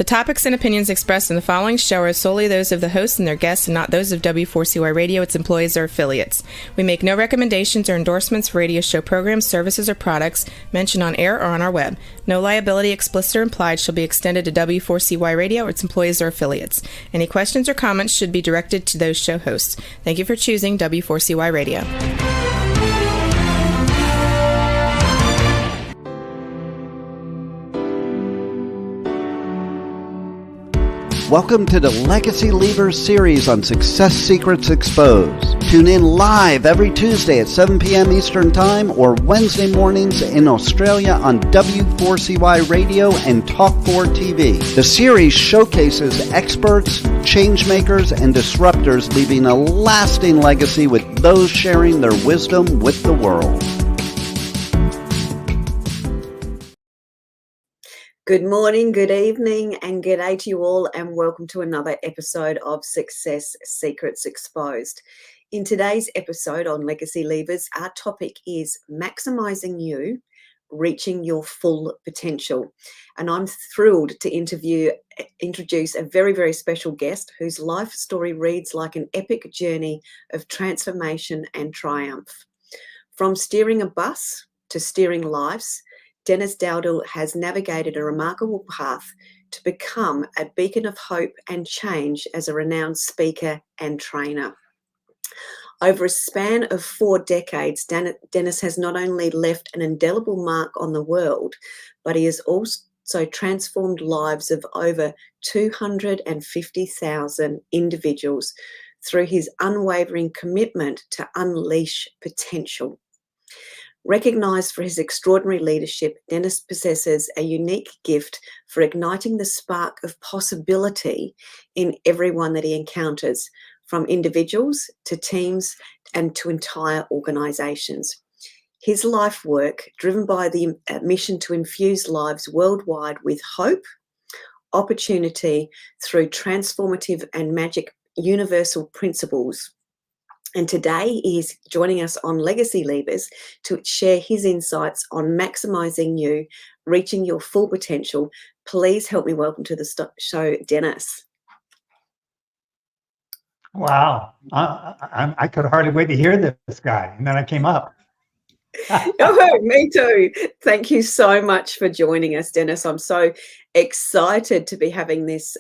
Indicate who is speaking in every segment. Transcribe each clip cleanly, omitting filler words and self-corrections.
Speaker 1: topics and opinions expressed in the following show are solely those of the host and their guests and not those of W4CY Radio, its employees, or affiliates. We make no recommendations or endorsements for radio show programs, services, or products mentioned on air or on our web. No liability, explicit or implied, shall be extended to W4CY Radio or its employees or affiliates. Any questions or comments should be directed to those show hosts. Thank you for choosing W4CY Radio.
Speaker 2: Welcome to the Legacy Leavers series on Success Secrets Exposed. Tune in live every Tuesday at 7 p.m. Eastern Time or Wednesday mornings in Australia on W4CY Radio and Talk4 TV. The series showcases experts, changemakers, and disruptors leaving a lasting legacy with those sharing their wisdom with the world.
Speaker 3: Good morning, good evening, and good day to you all, and welcome to another episode of Success Secrets Exposed. In today's episode on Legacy Leavers, our topic is maximizing you, reaching your full potential. And I'm thrilled to introduce a very, very special guest whose life story reads like an epic journey of transformation and triumph. From steering a bus to steering lives, Dennis Dowdell has navigated a remarkable path to become a beacon of hope and change as a renowned speaker and trainer. Over a span of 4 decades, Dennis has not only left an indelible mark on the world, but he has also transformed lives of over 250,000 individuals through his unwavering commitment to unleash potential. Recognised for his extraordinary leadership, Dennis possesses a unique gift for igniting the spark of possibility in everyone that he encounters, from individuals to teams and to entire organisations. His life work, driven by the mission to infuse lives worldwide with hope, opportunity through transformative and magic universal principles. And today he is joining us on Legacy Leavers to share his insights on maximising you, reaching your full potential. Please help me welcome to the show, Dennis.
Speaker 4: Wow. I could hardly wait to hear this guy. And then I came up.
Speaker 3: Oh, me too. Thank you so much for joining us, Dennis. I'm so excited to be having this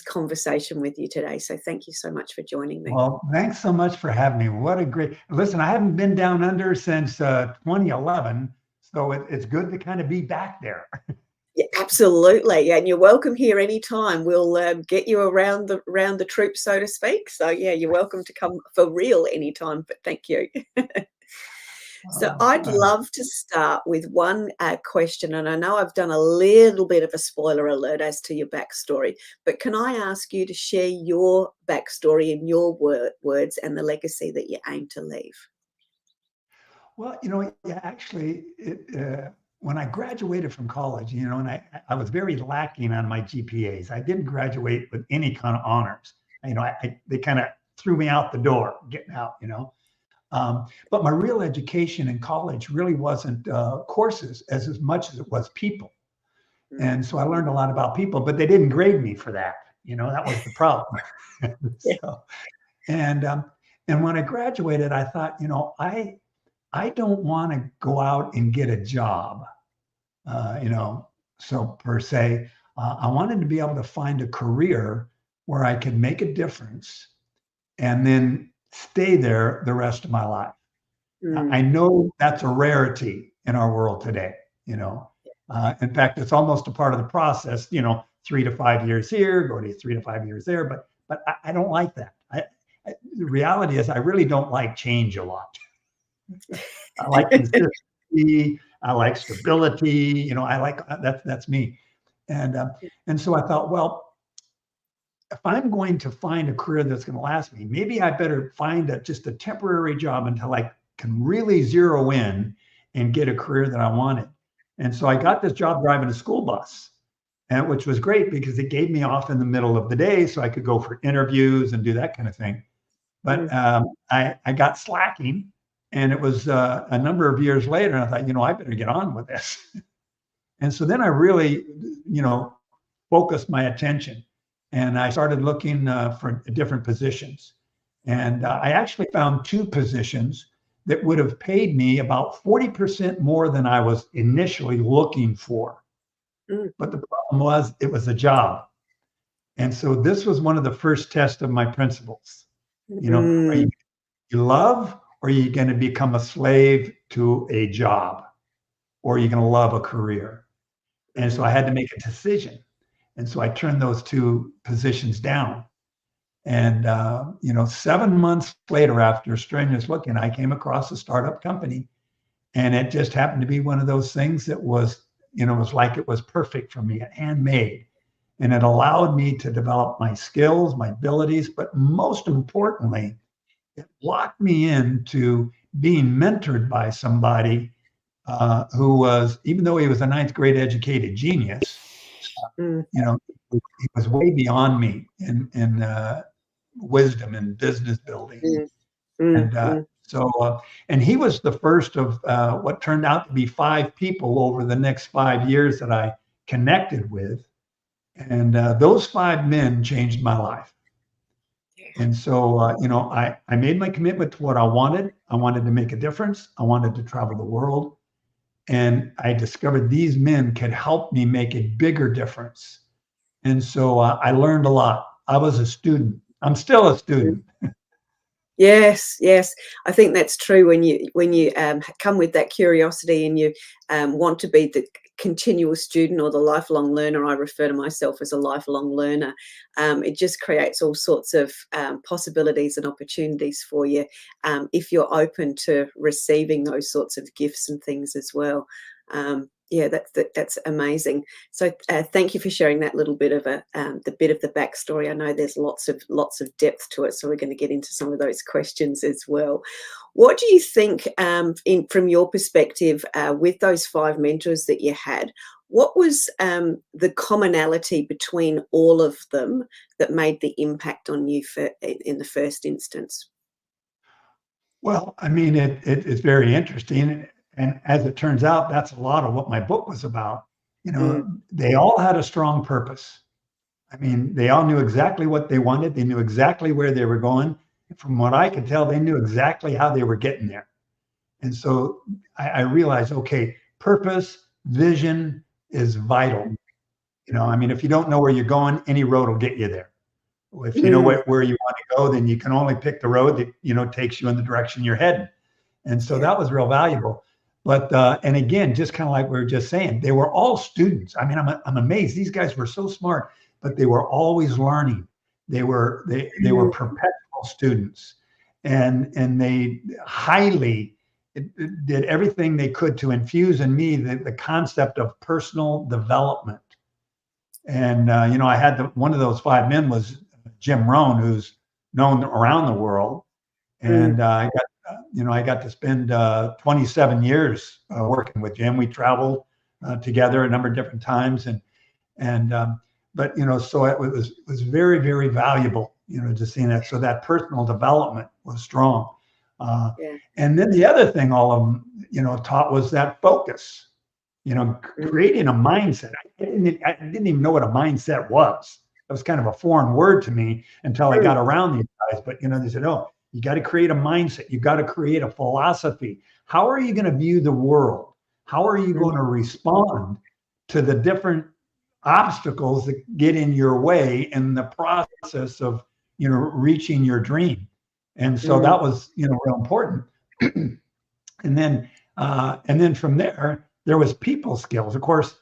Speaker 3: conversation with you today. So thank you so much for joining me.
Speaker 4: Well, thanks so much for having me. What a great, listen, I haven't been down under since 2011. So it's good to kind of be back there.
Speaker 3: Yeah, absolutely. And you're welcome here anytime. We'll get you around the troop, so to speak. So yeah, you're welcome to come for real anytime, but thank you. So I'd love to start with one question, and I know I've done a little bit of a spoiler alert as to your backstory, but can I ask you to share your backstory in your words and the legacy that you aim to leave?
Speaker 4: Well, yeah, actually, when I graduated from college, and I was very lacking on my GPAs. I didn't graduate with any kind of honors. They kind of threw me out the door, getting out, But my real education in college really wasn't courses as much as it was people. And so I learned a lot about people, but they didn't grade me for that. That was the problem. And when I graduated, I thought, I don't want to go out and get a job, so per se, I wanted to be able to find a career where I could make a difference and then stay there the rest of my life. I know that's a rarity in our world today. In fact, it's almost a part of the process. 3 to 5 years here, go to 3 to 5 years there. But I don't like that. The reality is, I really don't like change a lot. I like consistency. I like stability. I like that's me. And so I thought, well, if I'm going to find a career that's going to last me, maybe I better find just a temporary job until I can really zero in and get a career that I wanted. And so I got this job driving a school bus, which was great because it gave me off in the middle of the day so I could go for interviews and do that kind of thing. But I got slacking, and it was a number of years later, and I thought, I better get on with this. And so then I really, focused my attention, and I started looking for different positions. And I actually found two positions that would have paid me about 40% more than I was initially looking for. But the problem was it was a job. And so this was one of the first tests of my principles. Are you love, or are you going to become a slave to a job, or are you going to love a career? And so I had to make a decision. And so I turned those two positions down. And 7 months later, after strenuous looking, I came across a startup company, and it just happened to be one of those things that was, it was like it was perfect for me, handmade. And it allowed me to develop my skills, my abilities, but most importantly, it locked me into being mentored by somebody who was, even though he was a ninth grade educated genius, he was way beyond me in wisdom and business building. And he was the first of what turned out to be 5 people over the next 5 years that I connected with. And those 5 men changed my life. And so, I made my commitment to what I wanted. I wanted to make a difference. I wanted to travel the world. And I discovered these men could help me make a bigger difference. And so I learned a lot. I was a student. I'm still a student.
Speaker 3: Yes, yes. I think that's true when you come with that curiosity and you want to be the continual student or the lifelong learner. I refer to myself as a lifelong learner. It just creates all sorts of possibilities and opportunities for you if you're open to receiving those sorts of gifts and things as well. That's amazing. So thank you for sharing that little bit of the backstory. I know there's lots of depth to it, so we're going to get into some of those questions as well. What do you think, from your perspective, with those 5 mentors that you had? What was the commonality between all of them that made the impact on you in the first instance?
Speaker 4: Well, I mean, it's very interesting. And as it turns out, that's a lot of what my book was about. They all had a strong purpose. I mean, they all knew exactly what they wanted. They knew exactly where they were going. From what I could tell, they knew exactly how they were getting there. And so I realized, okay, purpose, vision is vital. I mean, if you don't know where you're going, any road will get you there. If you know where you want to go, then you can only pick the road that, takes you in the direction you're heading. And so that was real valuable. But and again, just kind of like we were just saying, they were all students. I mean, I'm amazed. These guys were so smart, but they were always learning. They were perpetual students, and they highly did everything they could to infuse in me the concept of personal development. And I had one of those 5 men was Jim Rohn, who's known around the world, and I got to spend 27 years working with Jim. We traveled together a number of different times, but so it was very, very valuable, just seeing that. So that personal development was strong. And then the other thing all of them, taught was that focus, creating a mindset. I didn't even know what a mindset was. It was kind of a foreign word to me until I got around these guys. But, they said, oh, you got to create a mindset. You got to create a philosophy. How are you going to view the world? How are you going to respond to the different obstacles that get in your way in the process of, reaching your dream? And so that was, real important. And then from there was people skills. Of course,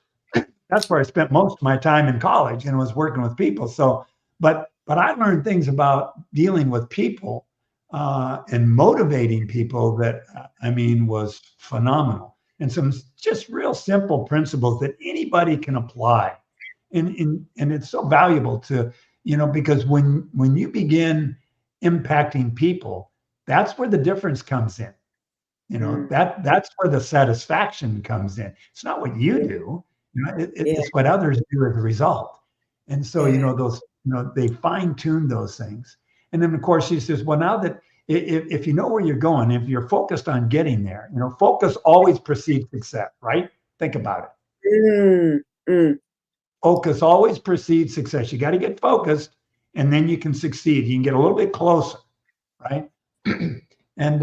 Speaker 4: that's where I spent most of my time in college and was working with people. So, but I learned things about dealing with people and motivating people that, was phenomenal. And some just real simple principles that anybody can apply. And it's so valuable to, because when you begin impacting people, that's where the difference comes in. That's where the satisfaction comes in. It's not what you do, it's what others do as a result. And so, those, they fine tune those things. And then of course she says, well, now that if you know where you're going, if you're focused on getting there, focus always precedes success, right? Think about it. focus always precedes success. You got to get focused, and then you can succeed. You can get a little bit closer, right? And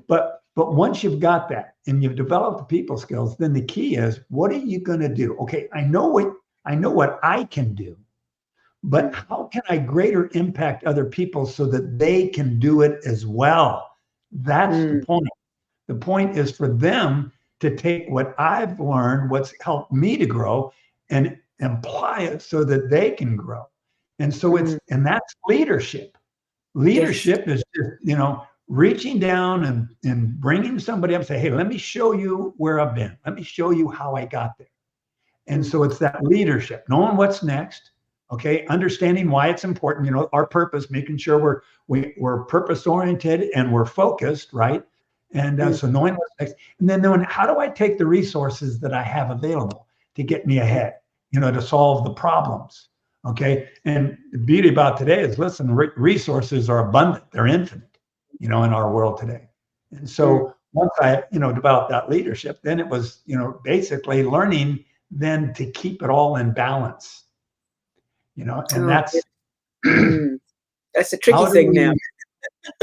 Speaker 4: but once you've got that and you've developed the people skills, then the key is, what are you going to do? Okay, I know what I can do, but how can I greater impact other people so that they can do it as well? That's the point. The point is for them to take what I've learned, what's helped me to grow, and apply it so that they can grow. And so and that's leadership. Leadership is just, reaching down and bringing somebody up and say, hey, let me show you where I've been. Let me show you how I got there. And so it's that leadership, knowing what's next, okay, understanding why it's important, our purpose, making sure we're purpose oriented and we're focused, right? And so knowing what's next, and then knowing, how do I take the resources that I have available to get me ahead, to solve the problems, okay? And the beauty about today is, listen, resources are abundant, they're infinite, in our world today. And so once I, developed that leadership, then it was, basically learning then to keep it all in balance, and that's
Speaker 3: a tricky thing now.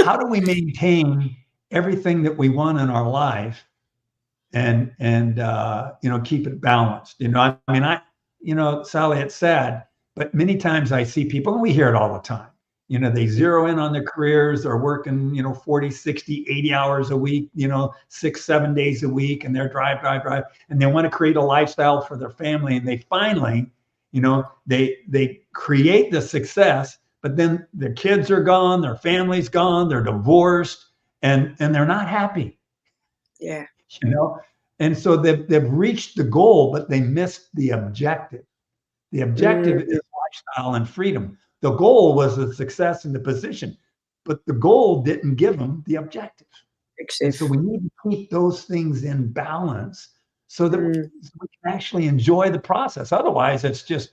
Speaker 4: How do we maintain everything that we want in our life and keep it balanced? Sally, it's sad, but many times I see people, and we hear it all the time, they zero in on their careers, they're working, 40, 60, 80 hours a week, 6, 7 days a week, and they're drive, and they want to create a lifestyle for their family. And they finally, they create the success, but then their kids are gone, their family's gone, they're divorced, and they're not happy.
Speaker 3: Yeah.
Speaker 4: And so they've reached the goal, but they missed the objective. The objective is lifestyle and freedom. The goal was the success in the position, but the goal didn't give them the objective. And so we need to keep those things in balance so that we can actually enjoy the process. Otherwise, it's just,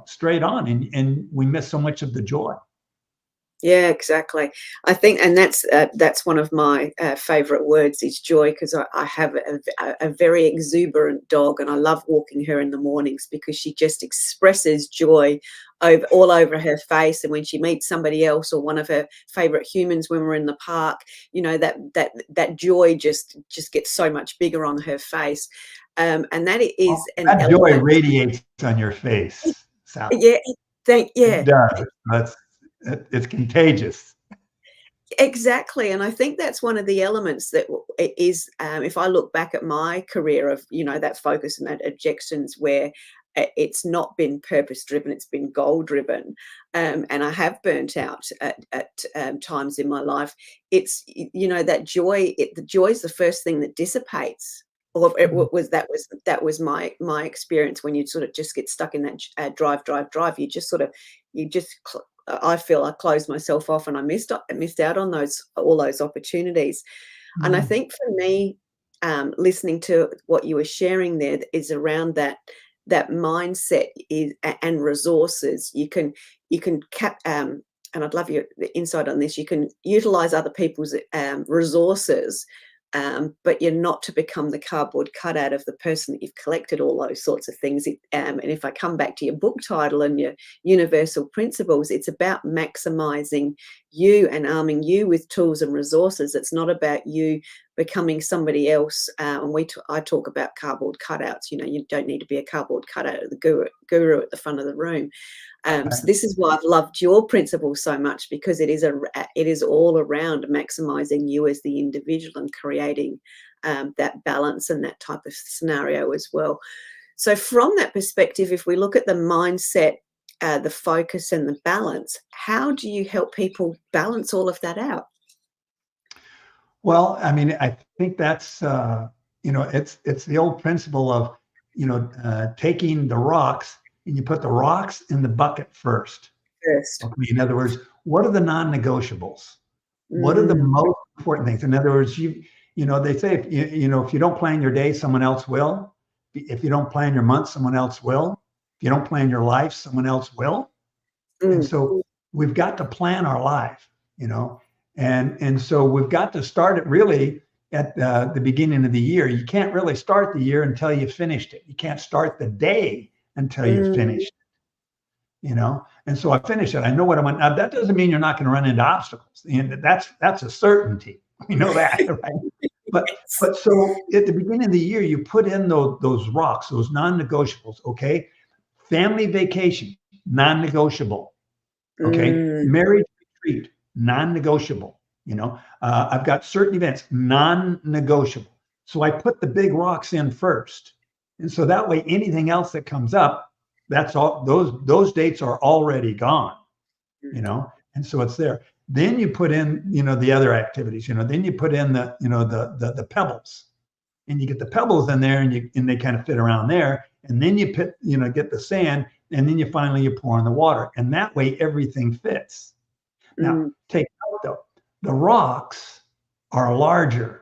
Speaker 4: straight on, and we miss so much of the joy.
Speaker 3: Yeah, exactly. I think, and that's one of my favorite words is joy, because I have a very exuberant dog, and I love walking her in the mornings because she just expresses joy all over her face. And when she meets somebody else or one of her favorite humans when we're in the park, that joy just gets so much bigger on her face. And that is
Speaker 4: that joy radiates on your face, Sally.
Speaker 3: Yeah,
Speaker 4: It does. It's contagious.
Speaker 3: Exactly. And I think that's one of the elements that is, if I look back at my career of, that focus and that objections where it's not been purpose driven, it's been goal driven. And I have burnt out at times in my life. It's, that joy, the joy is the first thing that dissipates. Or that was my experience when you sort of just get stuck in that drive. I feel I closed myself off, and I missed out on all those opportunities. And I think for me, listening to what you were sharing there is around that mindset and resources. You can and I'd love your insight on this. You can utilize other people's resources. But you're not to become the cardboard cutout of the person that you've collected all those sorts of things. And if I come back to your book title and your universal principles, it's about maximizing you and arming you with tools and resources. It's not about you becoming somebody else. And I talk about cardboard cutouts. You don't need to be a cardboard cutout of the guru at the front of the room. So this is why I've loved your principles so much, because it is all around maximizing you as the individual and creating that balance and that type of scenario as well. So from that perspective, if we look at the mindset, the focus and the balance, how do you help people balance all of that out?
Speaker 4: Well, I think that's, it's the old principle of, taking the rocks, and you put the rocks in the bucket first. Okay, in other words, what are the non-negotiables? What are the most important things? In other words, they say, if you don't plan your day, someone else will. If you don't plan your month, someone else will. If you don't plan your life, someone else will. And so we've got to plan our life, and so we've got to start it really at the beginning of the year. You can't really start the year until you finished it. You can't start the day until you finish it, And so I finish it. I know what I'm on. Now, that doesn't mean you're not going to run into obstacles. And that's a certainty. We know that, right? But so at the beginning of the year, you put in those rocks, those non-negotiables, okay? Family vacation, non-negotiable, okay? Marriage retreat, non-negotiable, I've got certain events, non-negotiable. So I put the big rocks in first. And so that way, anything else that comes up, that's all, those dates are already gone, and so it's there. Then you put in, the other activities, then you put in the pebbles, and you get the pebbles in there, and they kind of fit around there. And then you get the sand, and then you pour in the water, and that way everything fits. Now, take note though, the rocks are larger,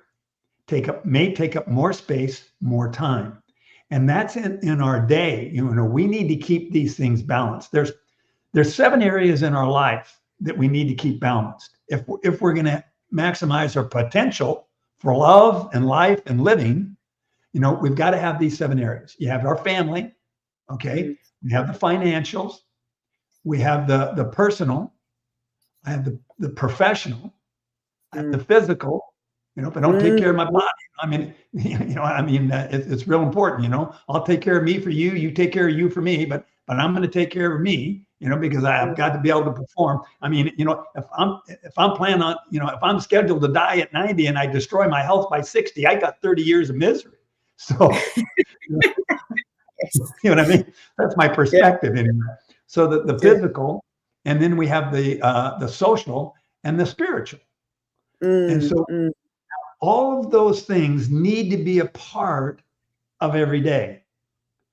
Speaker 4: may take up more space, more time. And that's in our day. We need to keep these things balanced. There's 7 areas in our life that we need to keep balanced. If we're going to maximize our potential for love and life and living, we've got to have these 7 areas. You have our family, okay? We have the financials. We have the personal. I have the professional. I have the physical. If I don't take care of my body, it's real important. I'll take care of me for you. You take care of you for me. But I'm going to take care of me, because I've got to be able to perform. If I'm planning on, if I'm scheduled to die at 90 and I destroy my health by 60, I got 30 years of misery. So, what I mean? That's my perspective anyway. So the physical, and then we have the social and the spiritual. And so all of those things need to be a part of every day.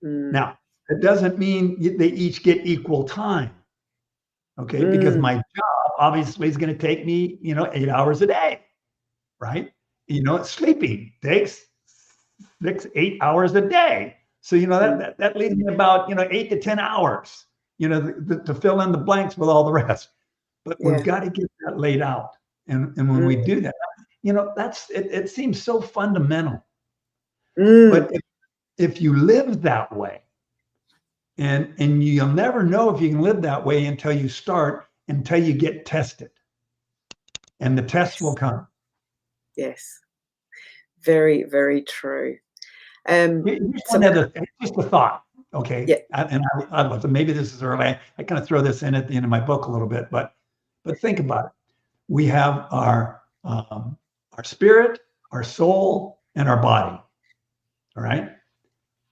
Speaker 4: Now, it doesn't mean they each get equal time, okay? Because my job obviously is going to take me, 8 hours a day, right? Sleeping takes 8 hours a day. So, that leaves me about, 8 to 10 hours, to fill in the blanks with all the rest. But we've got to get that laid out. And when we do that, it seems so fundamental. But if you live that way, and you'll never know if you can live that way until you get tested, and the tests will come.
Speaker 3: Yes, very, very true.
Speaker 4: Just a thought, okay?
Speaker 3: Yeah.
Speaker 4: And I love it. Maybe this is early. I kind of throw this in at the end of my book a little bit, but think about it. We have our spirit, our soul, and our body. All right.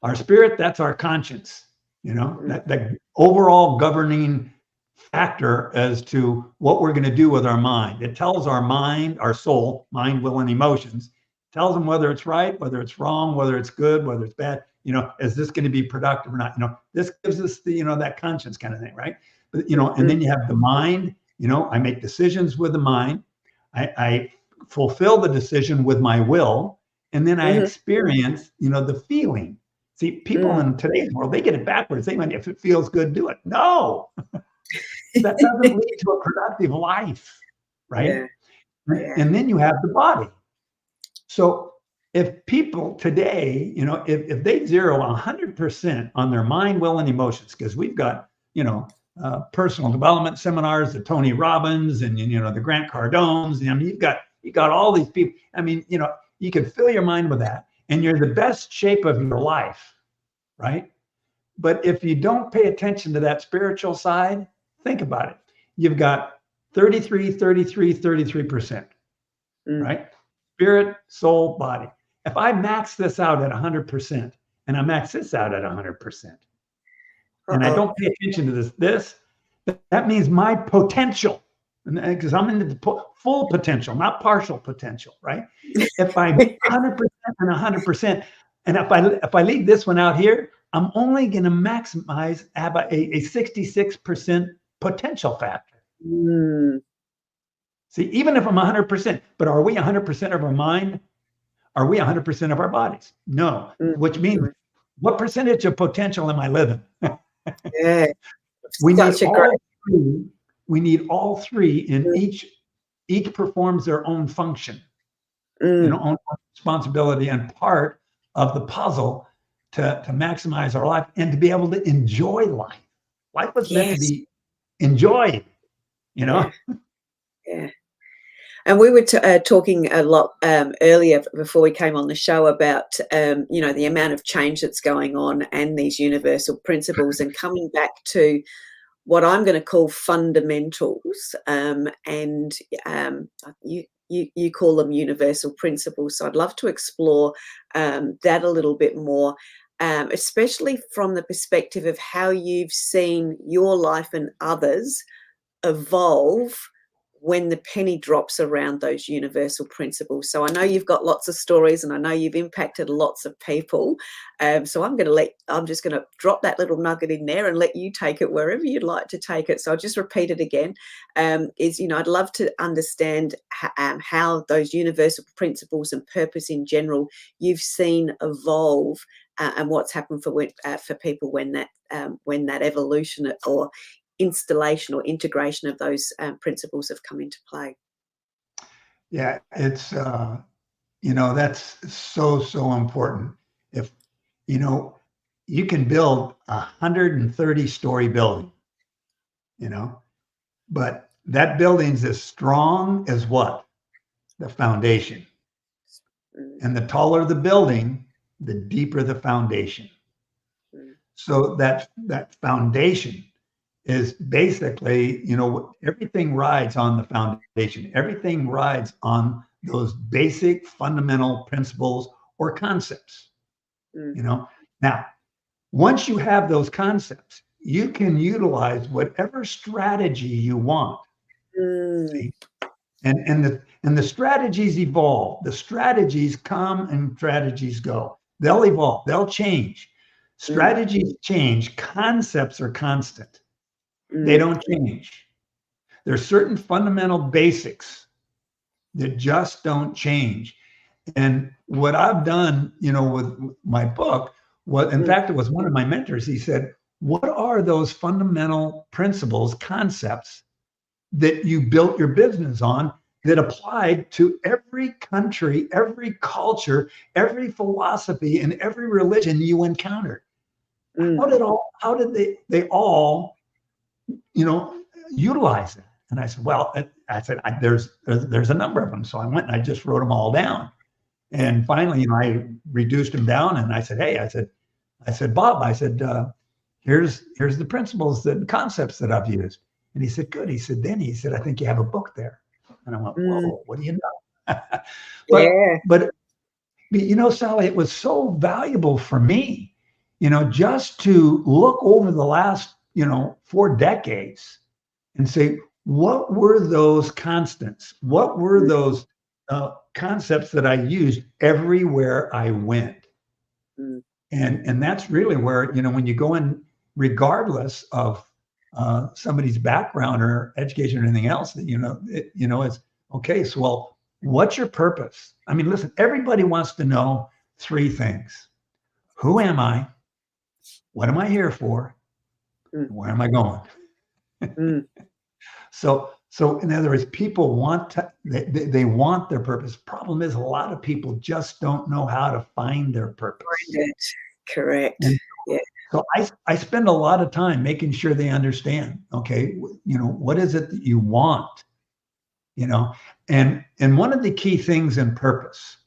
Speaker 4: Our spirit, that's our conscience, that overall governing factor as to what we're going to do with our mind. It tells our mind, our soul, mind, will, and emotions, tells them whether it's right, whether it's wrong, whether it's good, whether it's bad, is this going to be productive or not? This gives us the, that conscience kind of thing, right? But, and then you have the mind, I make decisions with the mind. I fulfill the decision with my will, and then I experience, the feeling. See, people in today's world, they get it backwards. They mean, if it feels good, do it. No, that doesn't lead to a productive life, right? Yeah. And then you have the body. So if people today, if they zero 100% on their mind, will, and emotions, because we've got, personal development seminars, the Tony Robbins and, the Grant Cardones, you got all these people. You can fill your mind with that, and you're the best shape of your life, right? But if you don't pay attention to that spiritual side, think about it. You've got 33%, right? Spirit, soul, body. If I max this out at 100%, and I max this out at 100%, and I don't pay attention to this, that means my potential, because I'm in the full potential, not partial potential, right? If I'm 100% and 100%, and if I leave this one out here, I'm only going to maximize about a 66% potential factor. See, even if I'm 100%, but are we 100% of our mind? Are we 100% of our bodies? No, which means what percentage of potential am I living?
Speaker 3: Yeah,
Speaker 4: we need all three, and each performs their own function, own responsibility, and part of the puzzle to maximize our life and to be able to enjoy life. Life was meant to
Speaker 3: Yes.
Speaker 4: be enjoyed, you know?
Speaker 3: Yeah. And we were talking a lot earlier before we came on the show about, the amount of change that's going on and these universal principles, and coming back to what I'm going to call fundamentals, and you call them universal principles. So I'd love to explore that a little bit more, especially from the perspective of how you've seen your life and others evolve when the penny drops around those universal principles. So I know you've got lots of stories, and I know you've impacted lots of people. So I'm just going to drop that little nugget in there and let you take it wherever you'd like to take it. So I'll just repeat it again. I'd love to understand how those universal principles and purpose in general you've seen evolve, and what's happened for people when that evolution or installation or integration of those principles have come into play.
Speaker 4: Yeah, it's that's so important. If you can build 130-story building, but that building's as strong as what? The foundation. And the taller the building, the deeper the foundation. So that foundation is basically, everything rides on the foundation. Everything rides on those basic fundamental principles or concepts. Now, once you have those concepts, you can utilize whatever strategy you want. See? And the strategies evolve. The strategies come and strategies go. They'll evolve. They'll change. Strategies change. Concepts are constant. They don't change. There's certain fundamental basics that just don't change. And what I've done, with my book, in fact, it was one of my mentors. He said, what are those fundamental principles, concepts that you built your business on that applied to every country, every culture, every philosophy, and every religion you encountered? How did they all utilize that? And I said, there's a number of them. So I went and I just wrote them all down. And finally, I reduced them down, and I said, hey, I said, Bob, here's the principles and concepts that I've used. And he said, good. He said, Denny, I think you have a book there. And I went, whoa, what do you know? But Sally, it was so valuable for me, just to look over the last, 4 decades and say, what were those constants? What were those concepts that I used everywhere I went? And that's really where, when you go in, regardless of somebody's background or education or anything else, that, it's okay. So, well, what's your purpose? I mean, listen, everybody wants to know 3 things. Who am I? What am I here for? Where am I going? So in other words, people want they want their purpose. Problem is, a lot of people just don't know how to find their purpose.
Speaker 3: Find it. Correct. Yeah.
Speaker 4: So I spend a lot of time making sure they understand, okay, what is it that you want? And one of the key things in purpose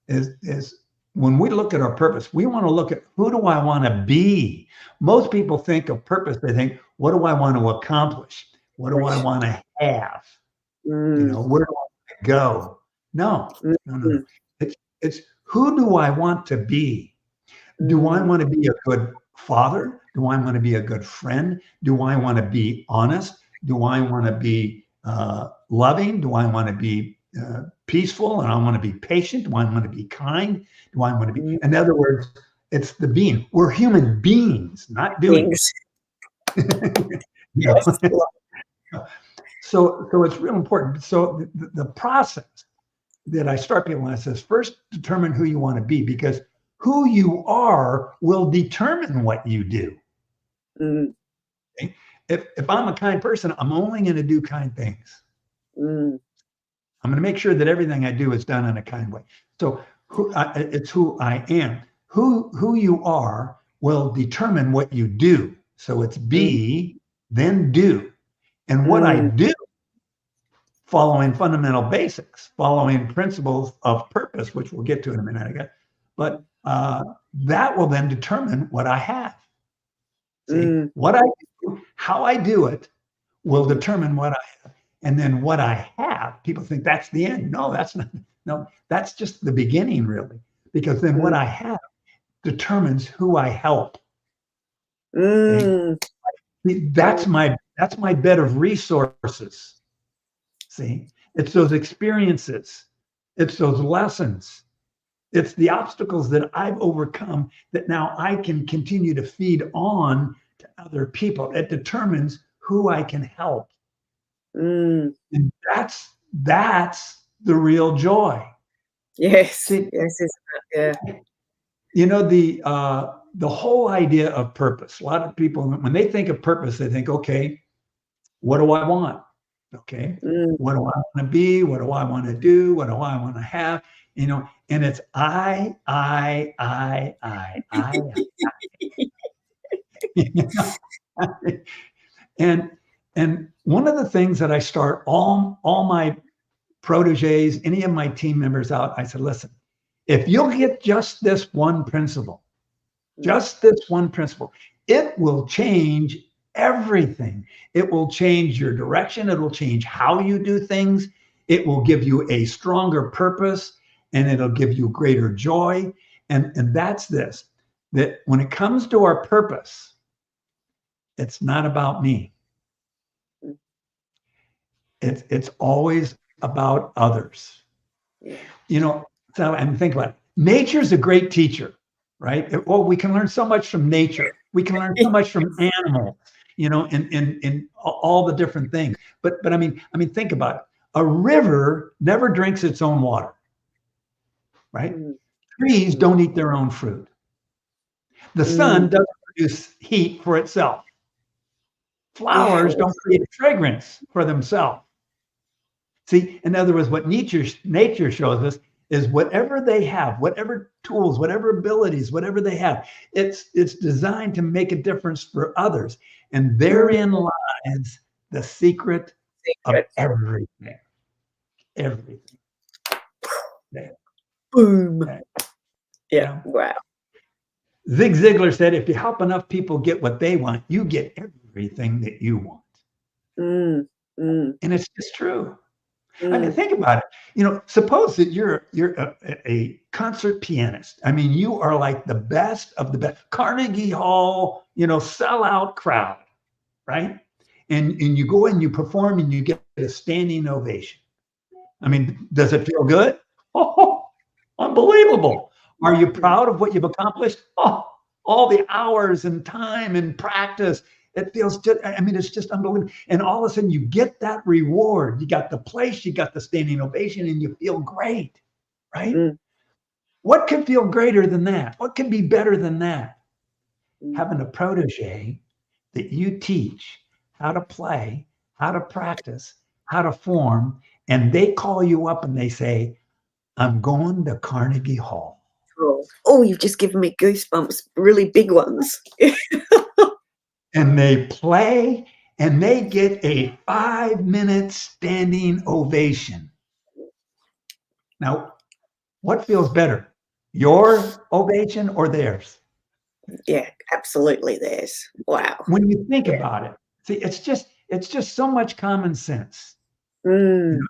Speaker 4: is when we look at our purpose, we want to look at, who do I want to be? Most people think of purpose, they think, what do I want to accomplish? What do I want to have? Where do I want to go? No. It's who do I want to be? Do I want to be a good father? Do I want to be a good friend? Do I want to be honest? Do I want to be loving? Do I want to be peaceful? And I want to be patient? Do I want to be kind? Do I want to be? In other words, it's the being. We're human beings, not doings.
Speaker 3: Yes.
Speaker 4: So it's real important. So the process that I start people on says, first determine who you want to be, because who you are will determine what you do. Okay? If I'm a kind person, I'm only going to do kind things. I'm going to make sure that everything I do is done in a kind way. So it's who I am. who you are will determine what you do. So it's be, then do. And what I do, following fundamental basics, following principles of purpose, which we'll get to in a minute, I guess. But that will then determine what I have. See, what I do, how I do it will determine what I have. And then what I have, people think that's the end. No, that's not. No, that's just the beginning, really. Because then what I have determines who I help. Okay? That's my bed of resources. See, it's those experiences, it's those lessons, it's the obstacles that I've overcome that now I can continue to feed on to other people. It determines who I can help. And that's the real joy.
Speaker 3: Yes.
Speaker 4: See,
Speaker 3: yes. Yeah.
Speaker 4: You know, the whole idea of purpose. A lot of people, when they think of purpose, they think, okay, what do I want? Okay, what do I want to be? What do I want to do? What do I want to have? You know, and it's I. And one of the things that I start all my proteges, any of my team members out, I said, listen, if you'll get just this one principle, it will change everything. It will change your direction. It will change how you do things. It will give you a stronger purpose, and it'll give you greater joy. And that's this, that when it comes to our purpose, it's not about me. It's always about others.
Speaker 3: Yeah.
Speaker 4: You know, so and think about it. Nature's a great teacher, right? Well, we can learn so much from nature. We can learn so much from animals, you know, in all the different things. But I mean, think about it. A river never drinks its own water, right? Trees don't eat their own fruit. The sun doesn't produce heat for itself. Flowers don't create fragrance for themselves. See, in other words, what nature shows us is whatever they have, whatever tools, whatever abilities, whatever they have, it's designed to make a difference for others. And therein lies the secret of everything. Everything.
Speaker 3: Boom.
Speaker 4: Okay.
Speaker 3: Yeah. Wow.
Speaker 4: Zig Ziglar said, if you help enough people get what they want, you get everything that you want. And it's just true. I mean, think about it. You know, suppose that you're a concert pianist. I mean, you are like the best of the best. Carnegie Hall, you know, sellout crowd, right? And you go and you perform and you get a standing ovation. I mean, does it feel good? Oh, unbelievable. Are you proud of what you've accomplished? Oh, all the hours and time and practice. It feels just, I mean, it's just unbelievable. And all of a sudden you get that reward. You got the place, you got the standing ovation, and you feel great, right? What could feel greater than that? What could be better than that? Having a protege that you teach how to play, how to practice, how to form, and they call you up and they say, I'm going to Carnegie Hall.
Speaker 3: Oh, you've just given me goosebumps, really big ones.
Speaker 4: And they play and they get a 5-minute standing ovation. Now, what feels better, your ovation or theirs?
Speaker 3: Yeah, absolutely theirs. Wow.
Speaker 4: When you think about it, see, it's just so much common sense. You know,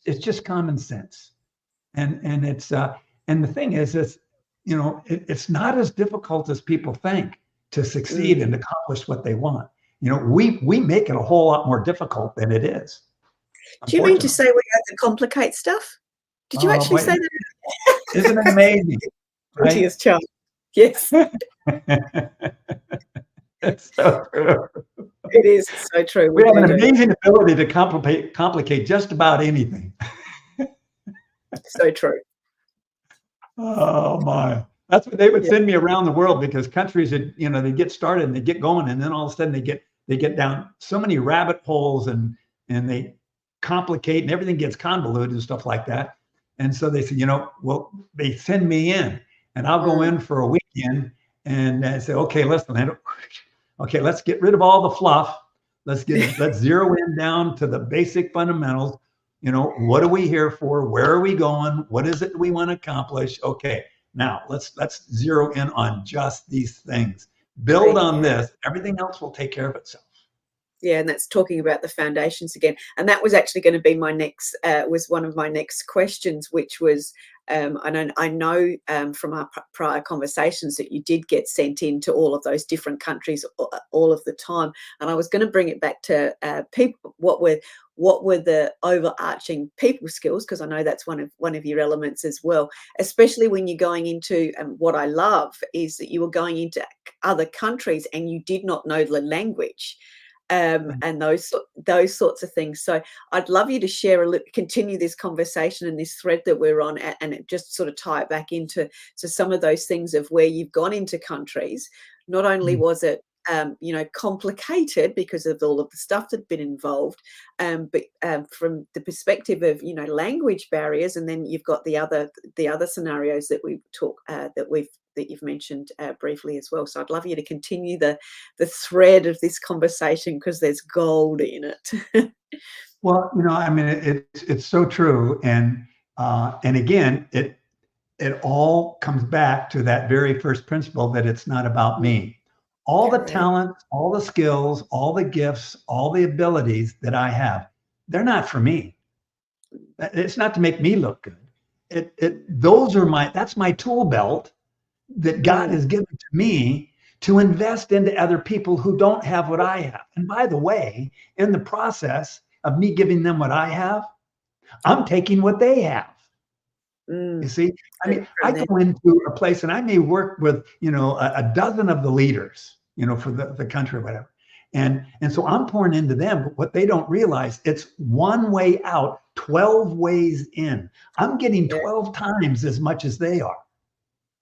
Speaker 4: it's just common sense. And it's and the thing is, you know, it's not as difficult as people think to succeed and accomplish what they want. You know, we make it a whole lot more difficult than it is.
Speaker 3: Do you mean to say we have to complicate stuff? Did you actually say that?
Speaker 4: Isn't it amazing? Right?
Speaker 3: Charm. Yes.
Speaker 4: It's so true.
Speaker 3: It is so true.
Speaker 4: We have an amazing ability to complicate just about anything.
Speaker 3: So true.
Speaker 4: Oh my. That's what they would send me around the world, because countries that, you know, they get started and they get going, and then all of a sudden they get down so many rabbit holes and they complicate and everything gets convoluted and stuff like that. And so they say, you know, well, they send me in and I'll go in for a weekend in and say, okay, listen, okay, let's get rid of all the fluff. Let's zero in down to the basic fundamentals. What are we here for? Where are we going? What is it we want to accomplish? Okay, now let's zero in on just these things. Build on this. Everything else will take care of itself.
Speaker 3: Yeah, and that's talking about the foundations again. And that was actually going to be my next, was one of my next questions, which was, I know from our prior conversations that you did get sent into all of those different countries all of the time. And I was going to bring it back to people. What were the overarching people skills? Because I know that's one of your elements as well, especially when you're going into, what I love is that you were going into other countries and you did not know the language. And those sorts of things. So I'd love you to share continue this conversation and this thread that we're on, and it just sort of tie it back into some of those things of where you've gone into countries. Not only was it complicated because of all of the stuff that'd been involved, but from the perspective of language barriers, and then you've got the other scenarios that we talk that you've mentioned briefly as well. So I'd love you to continue the thread of this conversation, because there's gold in it.
Speaker 4: Well, I mean, it's so true, and again, it all comes back to that very first principle that it's not about me. All the talents, all the skills, all the gifts, all the abilities that I have, they're not for me. It's not to make me look good. That's my tool belt that God has given to me to invest into other people who don't have what I have. And by the way, in the process of me giving them what I have, I'm taking what they have. You see, I mean, I go into a place and I may work with, a dozen of the leaders, for the country or whatever. And so I'm pouring into them, but what they don't realize, it's one way out, 12 ways in. I'm getting 12 times as much as they are.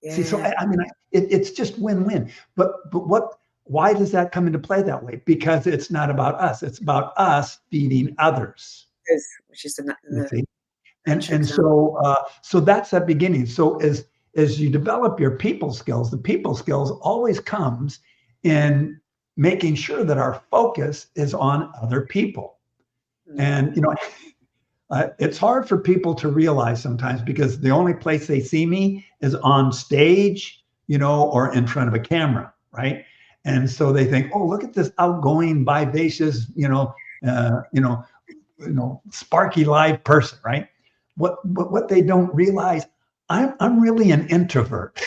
Speaker 4: Yeah. See, so I mean, it's just win-win. But why does that come into play that way? Because it's not about us. It's about us feeding others.
Speaker 3: Which is
Speaker 4: And so that's that beginning. So as you develop your people skills, the people skills always comes in making sure that our focus is on other people. And it's hard for people to realize sometimes, because the only place they see me is on stage, or in front of a camera, right? And so they think, oh, look at this outgoing, vivacious, sparky live person, right? What they don't realize, I'm really an introvert.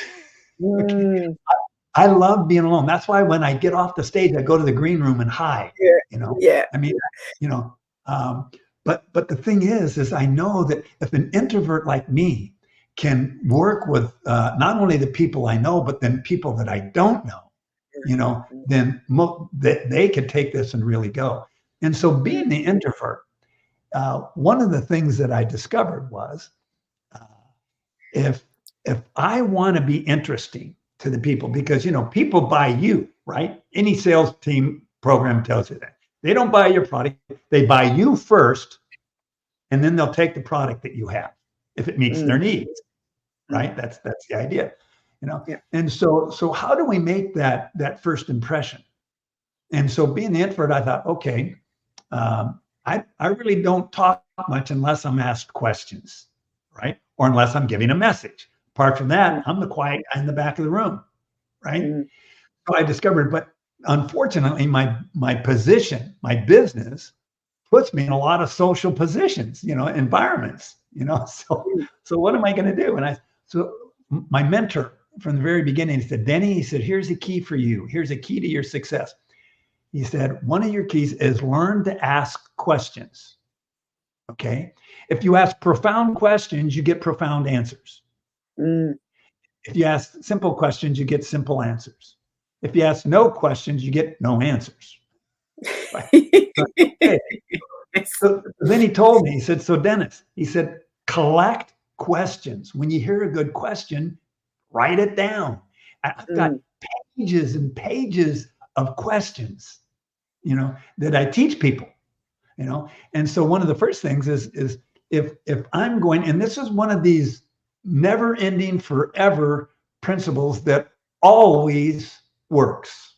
Speaker 4: I love being alone. That's why when I get off the stage, I go to the green room and hide. I mean, but the thing is I know that if an introvert like me can work with not only the people I know, but then people that I don't know, then they can take this and really go. And so being the introvert, one of the things that I discovered was if I want to be interesting to the people, because people buy you, right? Any sales team program tells you that. They don't buy your product, they buy you first, and then they'll take the product that you have if it meets their needs, right? That's the idea, And so how do we make that first impression? And so being the introvert, I thought, okay, I really don't talk much unless I'm asked questions, right? Or unless I'm giving a message. Apart from that, I'm the quiet guy in the back of the room, right? So I discovered, but unfortunately, my position, my business puts me in a lot of social positions, environments, so what am I going to do? And so my mentor from the very beginning said, Denny, he said, here's a key for you. Here's a key to your success. He said, one of your keys is learn to ask questions. Okay. If you ask profound questions, you get profound answers. If you ask simple questions, you get simple answers. If you ask no questions, you get no answers. Right? So then he told me, he said, so Dennis, he said, collect questions. When you hear a good question, write it down. I've got pages and pages of questions, that I teach people, and so one of the first things is if I'm going, and this is one of these never ending forever principles that always works,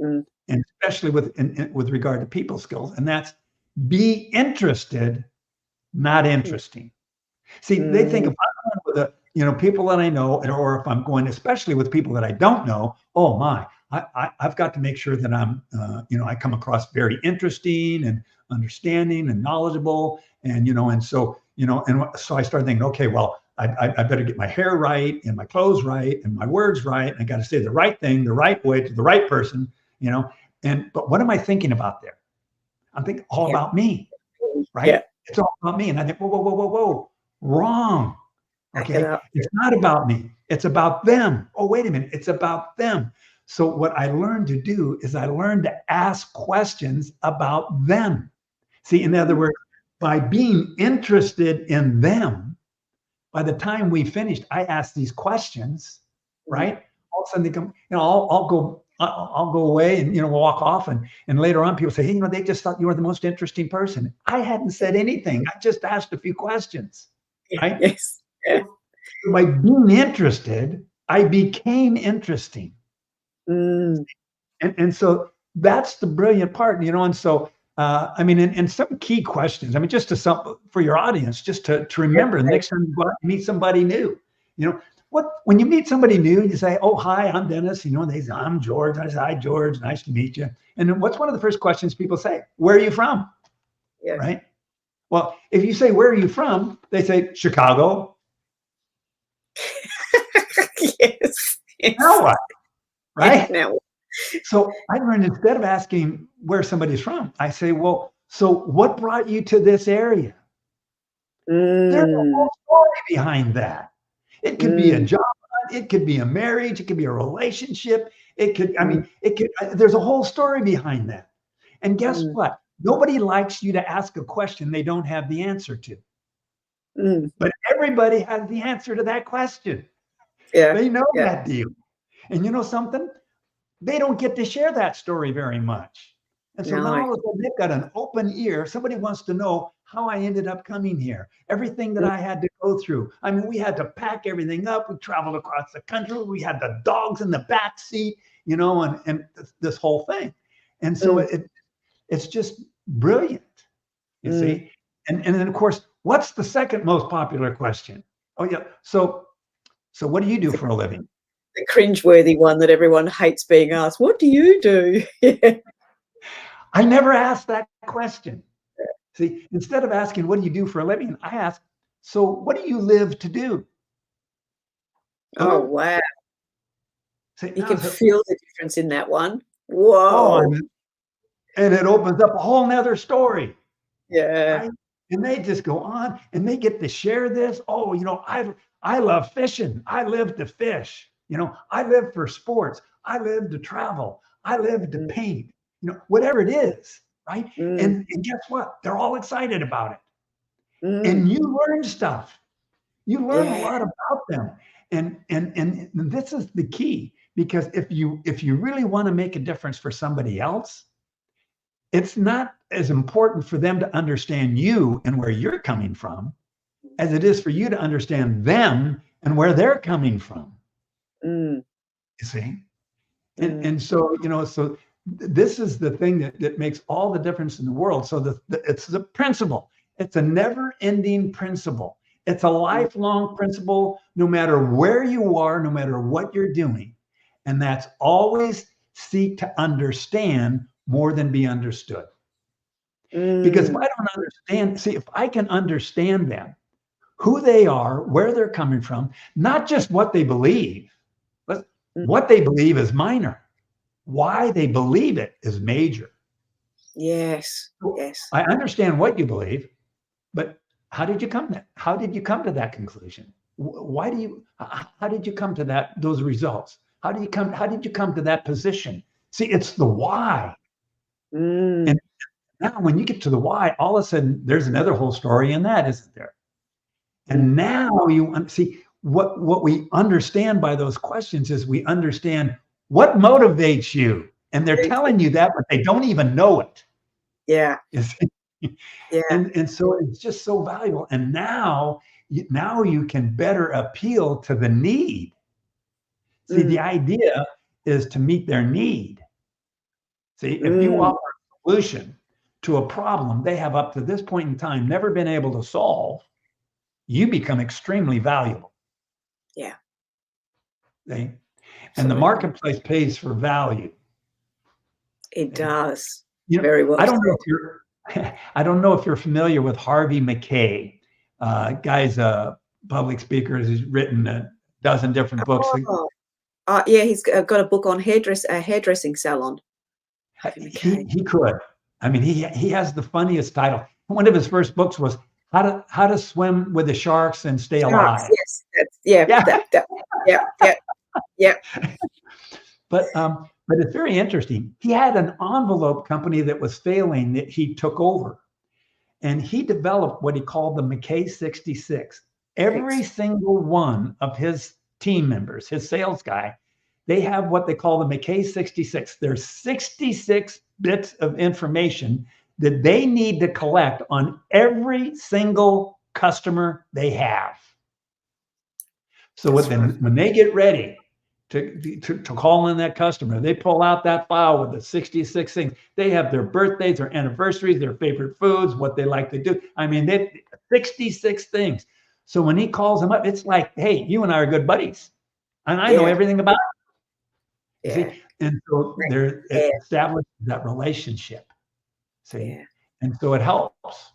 Speaker 3: Mm.
Speaker 4: and especially with regard to people skills, and that's be interested, not interesting. See, they think if I'm going with people that I know, or if I'm going, especially with people that I don't know, oh my, I've got to make sure that I'm, I come across very interesting and understanding and knowledgeable, and so I started thinking, okay, well, I better get my hair right and my clothes right and my words right, and I got to say the right thing the right way to the right person, but what am I thinking about there? I'm thinking all about me, right?
Speaker 3: Yeah.
Speaker 4: It's all about me, and I think, whoa, wrong.
Speaker 3: Back it
Speaker 4: Okay,
Speaker 3: up.
Speaker 4: it's not about me. It's about them. Oh, wait a minute, it's about them. So what I learned to do is I learned to ask questions about them. See, in other words, by being interested in them, by the time we finished, I asked these questions, right? All of a sudden they come, I'll go away and walk off, and later on people say, hey, they just thought you were the most interesting person. I hadn't said anything. I just asked a few questions, right?
Speaker 3: Yes. Yeah.
Speaker 4: By being interested, I became interesting.
Speaker 3: Mm.
Speaker 4: And so that's the brilliant part, and so and some key questions. Just for your audience, just to remember the next time you go out and meet somebody new. When you meet somebody new, you say, "Oh, hi, I'm Dennis." They say, "I'm George." I say, "Hi, George. Nice to meet you." And then what's one of the first questions people say? "Where are you from?"
Speaker 3: Yeah.
Speaker 4: Right? Well, if you say, "Where are you from?" they say, "Chicago."
Speaker 3: Yes.
Speaker 4: Now what? Right?
Speaker 3: Now.
Speaker 4: So I learned, instead of asking where somebody's from, I say, well, so what brought you to this area? There's a whole story behind that. It could be a job, it could be a marriage, it could be a relationship. There's a whole story behind that. And guess what? Nobody likes you to ask a question they don't have the answer to. But everybody has the answer to that question.
Speaker 3: Yeah.
Speaker 4: They know that deal. And you know something? They don't get to share that story very much. And so now all of a sudden they've got an open ear. Somebody wants to know how I ended up coming here, everything that I had to go through. We had to pack everything up. We traveled across the country. We had the dogs in the back seat, and this whole thing. And so it's just brilliant, you see? And then, of course, what's the second most popular question? Oh, yeah. So what do you do for a living?
Speaker 3: The cringeworthy one that everyone hates being asked. What do you do? Yeah.
Speaker 4: I never asked that question. See, instead of asking, what do you do for a living? I ask, so what do you live to do?
Speaker 3: Oh, wow.
Speaker 4: See,
Speaker 3: you can feel the difference in that one. Whoa.
Speaker 4: And it opens up a whole nother story.
Speaker 3: Yeah.
Speaker 4: Right? And they just go on and they get to share this. Oh, I love fishing. I live to fish. I live for sports. I live to travel. I live to paint. Whatever it is, right? And guess what? They're all excited about it. And you learn stuff. You learn a lot about them. And this is the key, because if you really want to make a difference for somebody else, it's not as important for them to understand you and where you're coming from as it is for you to understand them and where they're coming from. You see? And so, so this is the thing that makes all the difference in the world. So it's the principle. It's a never-ending principle. It's a lifelong principle, no matter where you are, no matter what you're doing. And that's always seek to understand more than be understood. Because if I don't understand, if I can understand them, who they are, where they're coming from, not just what they believe, but what they believe is minor. Why they believe it is major.
Speaker 3: Yes. Yes.
Speaker 4: I understand what you believe, but how did you come to that? How did you come to that conclusion? How did you come to those results? How did you come to that position? See, it's the why. And now when you get to the why, all of a sudden there's another whole story in that, isn't there? And now you see what we understand by those questions is we understand what motivates you. And they're telling you that, but they don't even know it.
Speaker 3: Yeah.
Speaker 4: Yeah. And so it's just so valuable. And now you can better appeal to the need. See, the idea is to meet their need. See, if you offer a solution to a problem they have up to this point in time never been able to solve, you become extremely valuable.
Speaker 3: Yeah.
Speaker 4: See? And the marketplace pays for value.
Speaker 3: It does.
Speaker 4: You know,
Speaker 3: Very well
Speaker 4: I don't know
Speaker 3: said.
Speaker 4: if you're I don't know if you're familiar with Harvey McKay. Guy's a public speaker. He's written a dozen different books.
Speaker 3: Yeah, he's got a book on a hairdressing salon.
Speaker 4: He could. I mean, he has the funniest title. One of his first books was How to Swim with the Sharks and Stay Alive.
Speaker 3: Yes, yeah.
Speaker 4: But it's very interesting. He had an envelope company that was failing that he took over, and he developed what he called the McKay 66. Every single one of his team members, his sales guy, they have what they call the McKay 66. There's 66 bits of information that they need to collect on every single customer they have. So when they get ready to call in that customer, they pull out that file with the 66 things. They have their birthdays, their anniversaries, their favorite foods, what they like to do. I mean, they 66 things. So when he calls them up, it's like, hey, you and I are good buddies, and I know everything about it. You see? And so it establishes that relationship. See, and so it helps.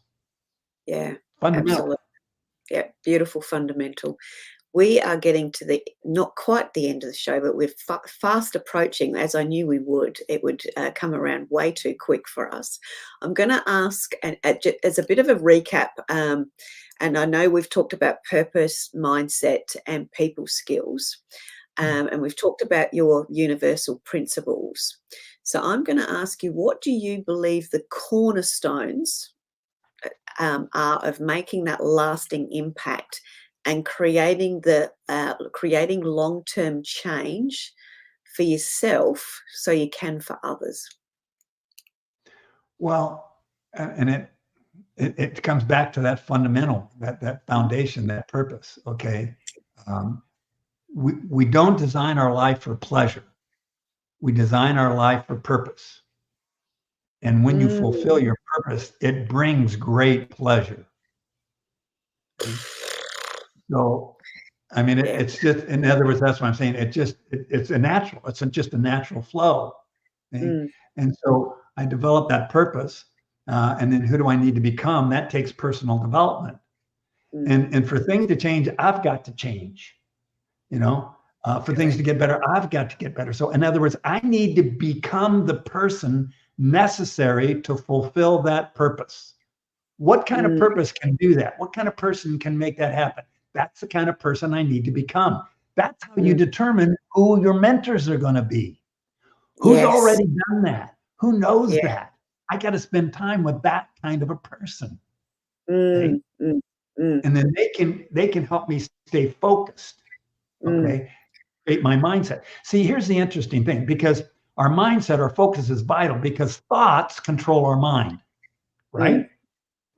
Speaker 3: Yeah,
Speaker 4: fundamental.
Speaker 3: Absolutely. Yeah, beautiful fundamental. We are getting to not quite the end of the show, but we're fast approaching, as I knew we would. It would come around way too quick for us. I'm going to ask, as a bit of a recap, and I know we've talked about purpose, mindset, and people skills, and we've talked about your universal principles. So I'm going to ask you, what do you believe the cornerstones are of making that lasting impact and creating long-term change for yourself so you can for others?
Speaker 4: Well, and it comes back to that fundamental, that foundation, that purpose. Okay, we don't design our life for pleasure. We design our life for purpose. And when you fulfill your purpose, it brings great pleasure. So, I mean, it's just, in other words, that's what I'm saying. It's just just a natural flow. Okay? And so I developed that purpose. And then who do I need to become? That takes personal development. And for things to change, I've got to change. For things to get better, I've got to get better. So in other words, I need to become the person necessary to fulfill that purpose. What kind of purpose can do that? What kind of person can make that happen? That's the kind of person I need to become. That's how you determine who your mentors are going to be. Who's already done that? Who knows that? I got to spend time with that kind of a person. Okay? And then they can help me stay focused. Okay. Create my mindset. See, here's the interesting thing, because our mindset, our focus is vital, because thoughts control our mind, right?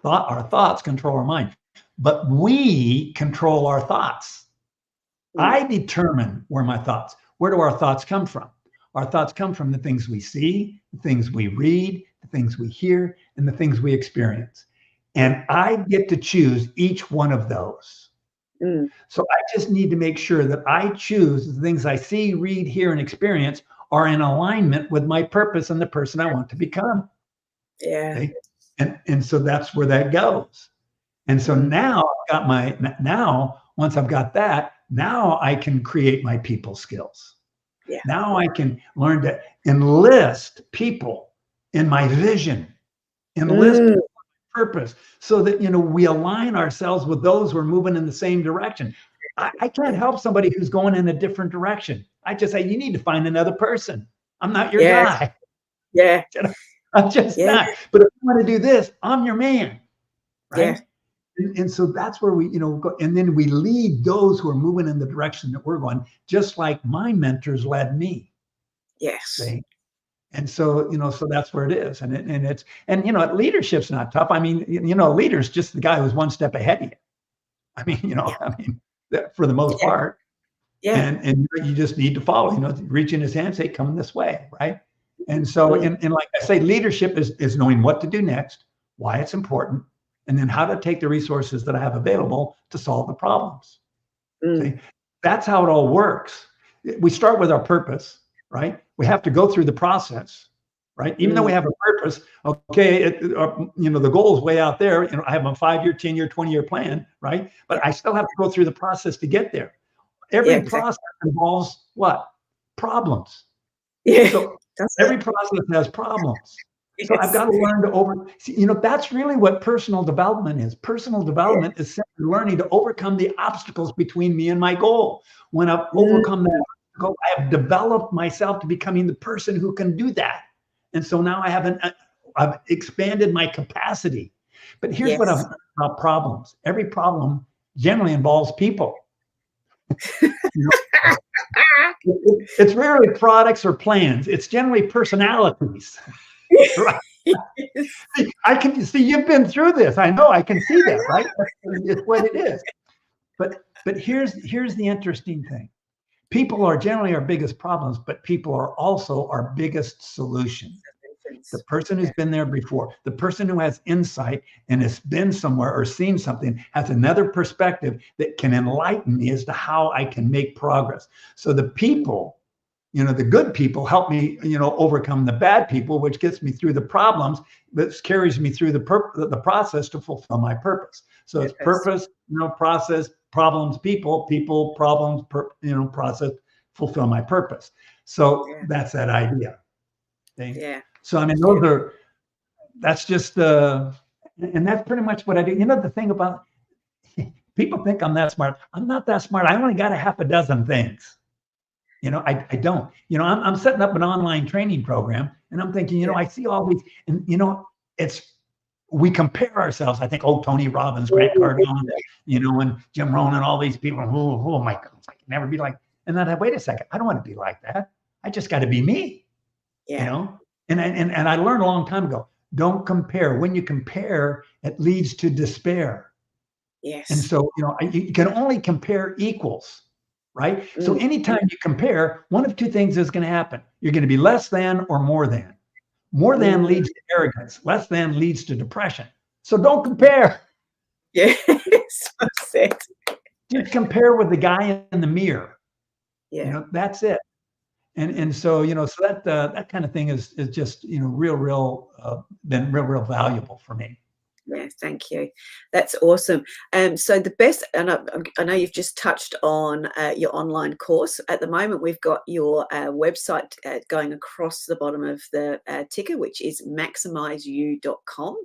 Speaker 4: Our thoughts control our mind, but we control our thoughts. I determine where do our thoughts come from? Our thoughts come from the things we see, the things we read, the things we hear, and the things we experience. And I get to choose each one of those. So I just need to make sure that I choose the things I see, read, hear, and experience are in alignment with my purpose and the person I want to become. Okay? And so that's where that goes. And so now once I've got that, now I can create my people skills. Now I can learn to enlist people in my vision, enlist people purpose, so that we align ourselves with those who are moving in the same direction. I can't help somebody who's going in a different direction. I just say, you need to find another person. I'm not your guy. I'm just not. But if you want to do this, I'm your man. Right. And so that's where we go, and then we lead those who are moving in the direction that we're going, just like my mentors led me. See? And so, so that's where it is. And leadership's not tough. I mean, a leader's just the guy who's one step ahead of you. I mean, for the most part.
Speaker 3: Yeah.
Speaker 4: And you just need to follow, reach in his hand, say, come this way, right? And so, and like I say, leadership is knowing what to do next, why it's important, and then how to take the resources that I have available to solve the problems. See, that's how it all works. We start with our purpose, right? We have to go through the process, right? Even though we have a purpose, okay, the goal is way out there. I have a 5-year, 10-year, 20-year plan, right? But I still have to go through the process to get there. Every process involves what? Problems.
Speaker 3: Yeah.
Speaker 4: So every process has problems. So I've got to learn to that's really what personal development is. Personal development is simply learning to overcome the obstacles between me and my goal. When I've overcome that obstacle, I have developed myself to becoming the person who can do that. And so now I've expanded my capacity. But here's what I've about problems. Every problem generally involves people. It's rarely products or plans. It's generally personalities. Right? I can see you've been through this. I know I can see that, right? It's what it is. But here's the interesting thing. People are generally our biggest problems, but people are also our biggest solution. The person who's been there before, the person who has insight and has been somewhere or seen something, has another perspective that can enlighten me as to how I can make progress. So the people, the good people help me, overcome the bad people, which gets me through the problems, that carries me through the process to fulfill my purpose. So it's purpose, process, problems, people, problems, process, fulfill my purpose. So that's that idea. Okay? Yeah. So, I mean, that's just, and that's pretty much what I do. The thing about, people think I'm that smart. I'm not that smart. I only got a half a dozen things. I don't. I'm setting up an online training program, and I'm thinking, I see all these, and we compare ourselves. I think, Tony Robbins, Grant Cardone, and Jim Rohn, and all these people. Oh my God, I can never be like. And then wait a second, I don't want to be like that. I just got to be me. Yeah. And I learned a long time ago, don't compare. When you compare, it leads to despair. Yes. And so, you can only compare equals, right? So anytime you compare, one of two things is going to happen. You're going to be less than or more than. More than leads to arrogance. Less than leads to depression. So don't compare. Yes. Just compare with the guy in the mirror. Yeah. That's it. And so, so that kind of thing is just, been real valuable for me.
Speaker 3: Yes, thank you. That's awesome. So the best, and I know you've just touched on your online course. At the moment, we've got your website going across the bottom of the ticker, which is maximiseyou.com.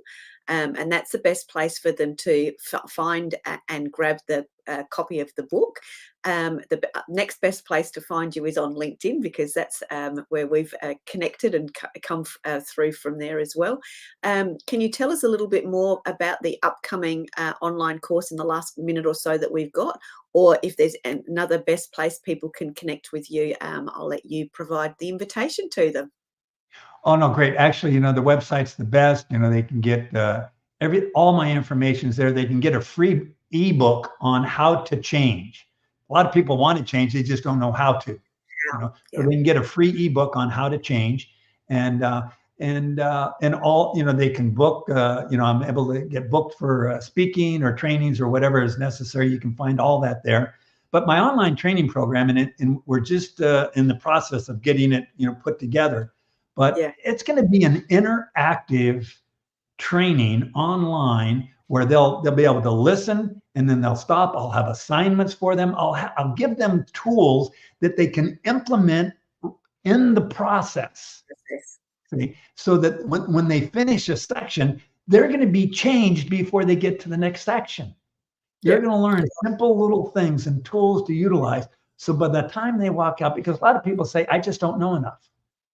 Speaker 3: And that's the best place for them to find and grab the copy of the book. The next best place to find you is on LinkedIn, because that's where we've connected and come through from there as well. Can you tell us a little bit more about the upcoming online course in the last minute or so that we've got? Or if there's another best place people can connect with you, I'll let you provide the invitation to them.
Speaker 4: Oh, no, great. Actually, the website's the best. They can get all my information is there. They can get a free ebook on how to change. A lot of people want to change. They just don't know how to. So they can get a free ebook on how to change. And all, they can book, I'm able to get booked for speaking or trainings or whatever is necessary. You can find all that there. But my online training program, and we're just in the process of getting it, put together. But it's going to be an interactive training online where they'll be able to listen, and then they'll stop. I'll have assignments for them. I'll give them tools that they can implement in the process. See? So that when they finish a section, they're going to be changed before they get to the next section. They're going to learn simple little things and tools to utilize. So by the time they walk out, because a lot of people say, I just don't know enough.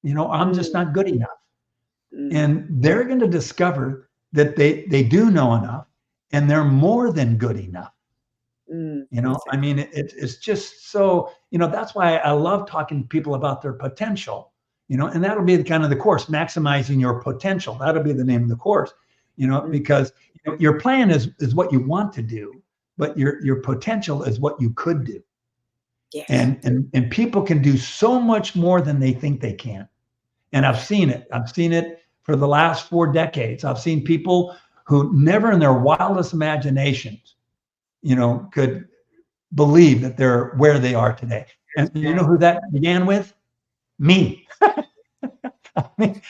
Speaker 4: I'm just not good enough. And they're going to discover that they do know enough, and they're more than good enough. I mean, it's just so, that's why I love talking to people about their potential, and that'll be kind of the course, Maximizing Your Potential. That'll be the name of the course, because your plan is what you want to do, but your potential is what you could do.
Speaker 3: Yes.
Speaker 4: And people can do so much more than they think they can. And I've seen it. I've seen it for the last 4 decades. I've seen people who never in their wildest imaginations, could believe that they're where they are today. And you know who that began with? Me. I mean,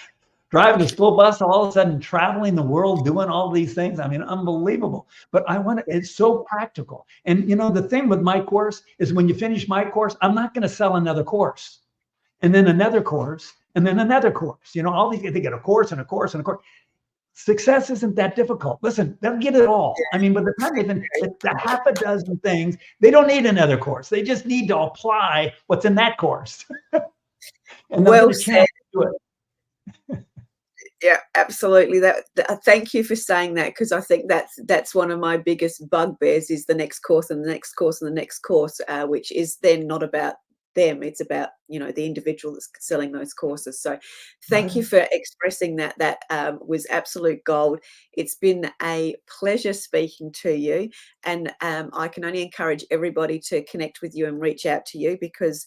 Speaker 4: driving a school bus, all of a sudden traveling the world, doing all these things. I mean, unbelievable. But it's so practical. And the thing with my course is when you finish my course, I'm not going to sell another course and then another course and then another course. All these, they get a course and a course and a course. Success isn't that difficult. Listen, they'll get it all. I mean, by the time they finish the half a dozen things, they don't need another course. They just need to apply what's in that course. And they'll get a chance to do it.
Speaker 3: Yeah, absolutely. Thank you for saying that, because I think that's one of my biggest bugbears is the next course and the next course and the next course, which is then not about them. It's about the individual that's selling those courses. So thank you for expressing that. That was absolute gold. It's been a pleasure speaking to you, and I can only encourage everybody to connect with you and reach out to you, because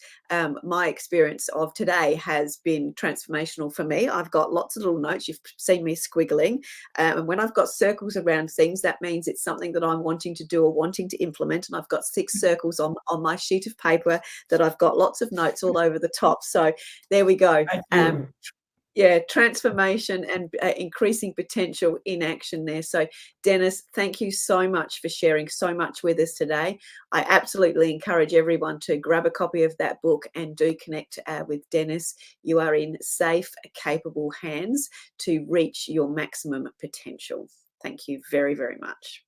Speaker 3: my experience of today has been transformational for me. I've got lots of little notes. You've seen me squiggling, and when I've got circles around things, that means it's something that I'm wanting to do or wanting to implement. And I've got 6 circles on my sheet of paper that I've got lots of notes all over the top. So there we go. Transformation and increasing potential in action there. So Dennis, thank you so much for sharing so much with us today. I absolutely encourage everyone to grab a copy of that book and do connect with Dennis. You are in safe, capable hands to reach your maximum potential. Thank you very, very much.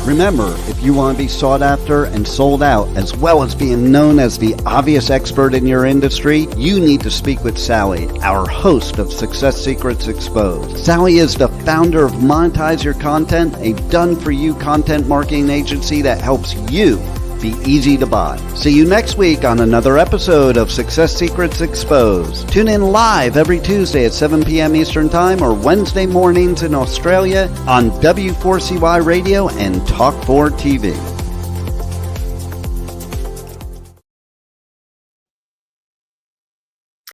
Speaker 2: Remember, if you want to be sought after and sold out, as well as being known as the obvious expert in your industry, you need to speak with Sally, our host of Success Secrets Exposed. Sally is the founder of Monetize Your Content, a done-for-you content marketing agency that helps you be easy to buy. See you next week on another episode of Success Secrets Exposed. Tune in live every Tuesday at 7 p.m. Eastern Time or Wednesday mornings in Australia on W4CY Radio and Talk4 TV.